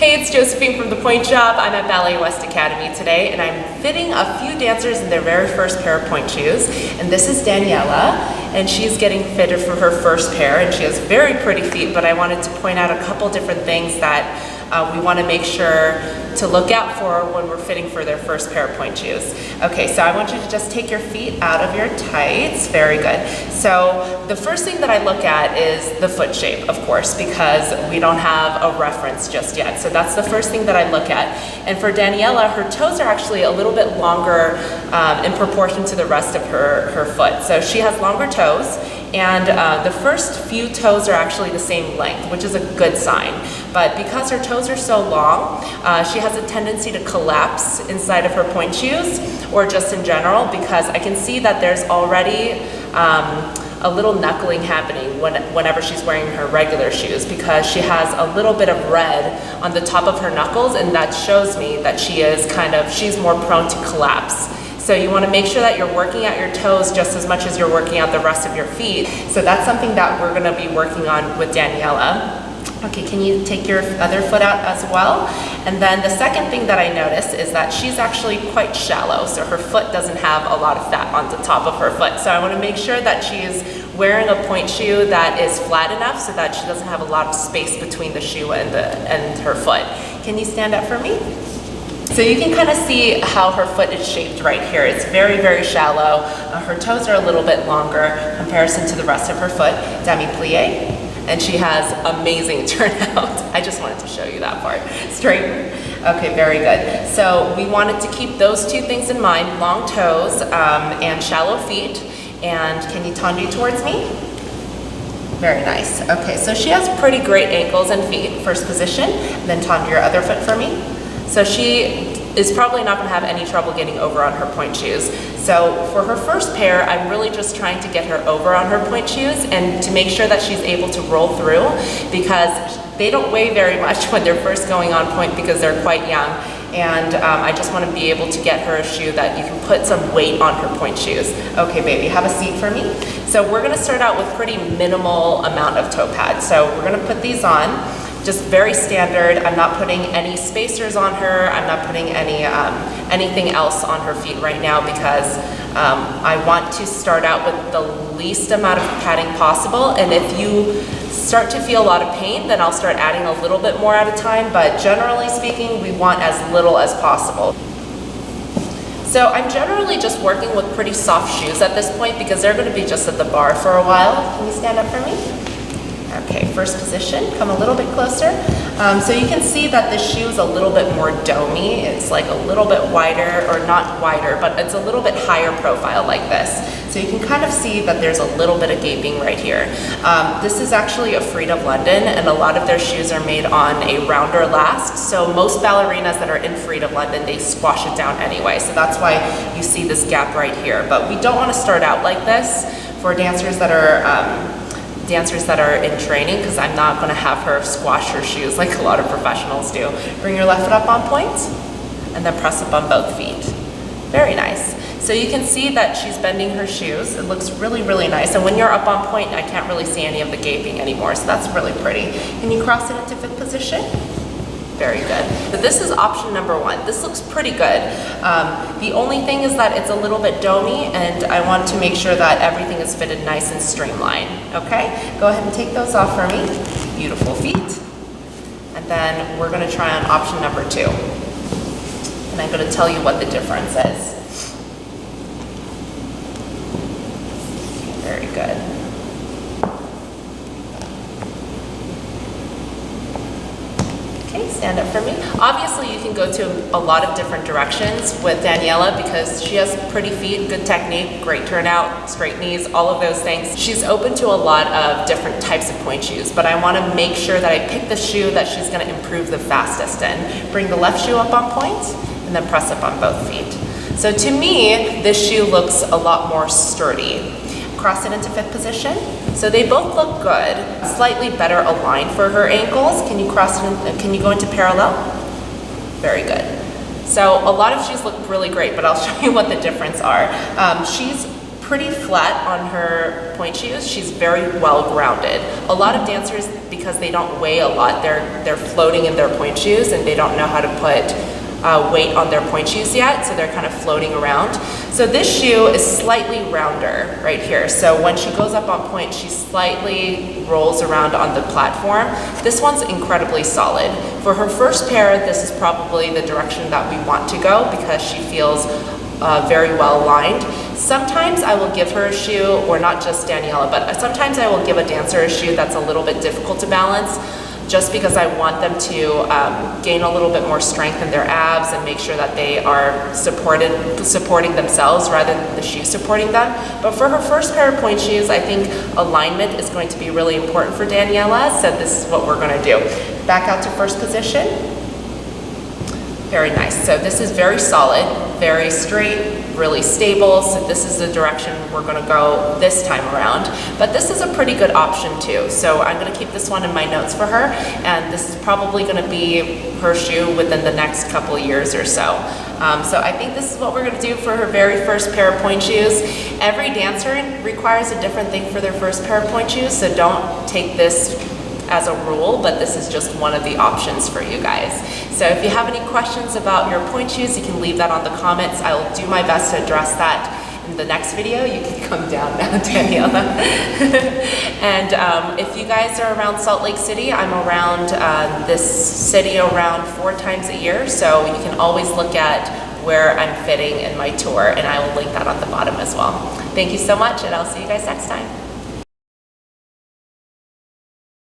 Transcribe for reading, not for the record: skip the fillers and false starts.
Hey, it's Josephine from ThePointeShop. I'm at Ballet West Academy today, and I'm fitting a few dancers in their very first pair of pointe shoes. And this is Daniela, and she's getting fitted for her first pair, and she has very pretty feet, but I wanted to point out a couple different things that we want to make sure to look out for when we're fitting for their first pair of pointe shoes. Okay, so I want you to just take your feet out of your tights. Very good. So the first thing that I look at is the foot shape, of course, because we don't have a reference just yet. So that's the first thing that I look at. And for Daniela, her toes are actually a little bit longer in proportion to the rest of her foot. So she has longer toes, and the first few toes are actually the same length, which is a good sign. But because her toes are so long, she has a tendency to collapse inside of her pointe shoes, or just in general, because I can see that there's already a little knuckling happening whenever she's wearing her regular shoes, because she has a little bit of red on the top of her knuckles, and that shows me that she's more prone to collapse. So you want to make sure that you're working out your toes just as much as you're working out the rest of your feet. So that's something that we're going to be working on with Daniela. Okay, can you take your other foot out as well? And then the second thing that I notice is that she's actually quite shallow, so her foot doesn't have a lot of fat on the top of her foot. So I want to make sure that she's wearing a pointe shoe that is flat enough so that she doesn't have a lot of space between the shoe and her foot. Can you stand up for me? So you can kind of see how her foot is shaped right here. It's very, very shallow. Her toes are a little bit longer in comparison to the rest of her foot. Demi-plie. And she has amazing turnout. I just wanted to show you that part. Straighten. Okay, very good. So we wanted to keep those two things in mind, long toes and shallow feet. And can you tendu towards me? Very nice. Okay, so she has pretty great ankles and feet, first position. And then tendu your other foot for me. So she is probably not going to have any trouble getting over on her pointe shoes. So for her first pair, I'm really just trying to get her over on her pointe shoes and to make sure that she's able to roll through, because they don't weigh very much when they're first going on pointe because they're quite young. And I just want to be able to get her a shoe that you can put some weight on her pointe shoes. Okay, baby, have a seat for me. So we're going to start out with pretty minimal amount of toe pads. So we're going to put these on. Just very standard. I'm not putting any spacers on her. I'm not putting anything else on her feet right now because I want to start out with the least amount of padding possible. And if you start to feel a lot of pain, then I'll start adding a little bit more at a time. But generally speaking, we want as little as possible. So I'm generally just working with pretty soft shoes at this point because they're going to be just at the bar for a while. Can you stand up for me? Okay, first position, come a little bit closer. So you can see that this shoe is a little bit more domey. It's like a little bit wider, or not wider, but it's a little bit higher profile like this. So you can kind of see that there's a little bit of gaping right here. This is actually a Freed of London, and a lot of their shoes are made on a rounder last. So most ballerinas that are in Freed of London, they squash it down anyway. So that's why you see this gap right here. But we don't want to start out like this for dancers that are in training, because I'm not going to have her squash her shoes like a lot of professionals do. Bring your left foot up on pointe and then press up on both feet. Very nice. So you can see that she's bending her shoes. It looks really, really nice. And when you're up on pointe, I can't really see any of the gaping anymore, so that's really pretty. Can you cross it into fifth position? Very good. So this is option number one. This looks pretty good. The only thing is that it's a little bit domey, and I want to make sure that everything is fitted nice and streamlined. Okay? Go ahead and take those off for me. Beautiful feet. And then we're going to try on option number two. And I'm going to tell you what the difference is. Very good. Okay, stand up for me. Obviously, you can go to a lot of different directions with Daniela because she has pretty feet, good technique, great turnout, straight knees, all of those things. She's open to a lot of different types of pointe shoes, but I want to make sure that I pick the shoe that she's going to improve the fastest in. Bring the left shoe up on pointe and then press up on both feet. So to me, this shoe looks a lot more sturdy. Cross it into fifth position. So they both look good, slightly better aligned for her ankles. Can you cross it in, can you go into parallel? Very good. So a lot of shoes look really great, but I'll show you what the difference are. She's pretty flat on her pointe shoes. She's very well grounded. A lot of dancers, because they don't weigh a lot, they're floating in their pointe shoes and they don't know how to put weight on their pointe shoes yet, so they're kind of floating around. So this shoe is slightly rounder right here. So when she goes up on pointe, she slightly rolls around on the platform. This one's incredibly solid. For her first pair, this is probably the direction that we want to go because she feels very well aligned. Sometimes I will give her a shoe, or not just Daniela, but sometimes I will give a dancer a shoe that's a little bit difficult to balance, just because I want them to gain a little bit more strength in their abs and make sure that they are supporting themselves rather than the shoe supporting them. But for her first pair of pointe shoes, I think alignment is going to be really important for Daniela, so this is what we're going to do. Back out to first position. Very nice. So this is very solid, very straight, really stable. So this is the direction we're going to go this time around. But this is a pretty good option too. So I'm going to keep this one in my notes for her. And this is probably going to be her shoe within the next couple of years or so. So I think this is what we're going to do for her very first pair of pointe shoes. Every dancer requires a different thing for their first pair of pointe shoes. So don't take this as a rule, but this is just one of the options for you guys. So if you have any questions about your pointe shoes, you can leave that on the comments. I will do my best to address that in the next video. You can come down now, Daniela. And if you guys are around Salt Lake City, I'm around this city around 4 times a year, so you can always look at where I'm fitting in my tour, and I will link that on the bottom as well. Thank you so much, and I'll see you guys next time.